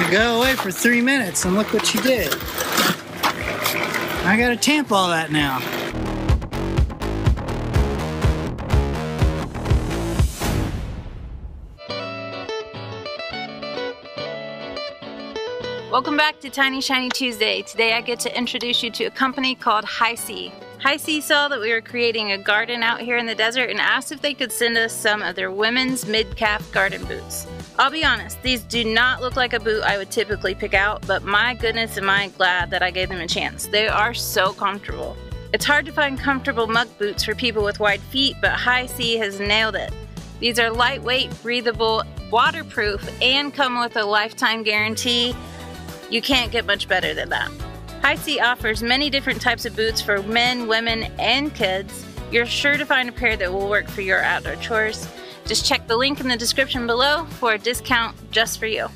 You go away for 3 minutes and look what you did. I gotta tamp all that now. Welcome back to Tiny Shiny Tuesday. Today I get to introduce you to a company called HISEA. HISEA saw that we were creating a garden out here in the desert and asked if they could send us some of their women's mid-calf garden boots. I'll be honest, these do not look like a boot I would typically pick out, but my goodness am I glad that I gave them a chance. They are so comfortable. It's hard to find comfortable muck boots for people with wide feet, but HISEA has nailed it. These are lightweight, breathable, waterproof, and come with a lifetime guarantee. You can't get much better than that. HISEA offers many different types of boots for men, women, and kids. You're sure to find a pair that will work for your outdoor chores. Just check the link in the description below for a discount just for you.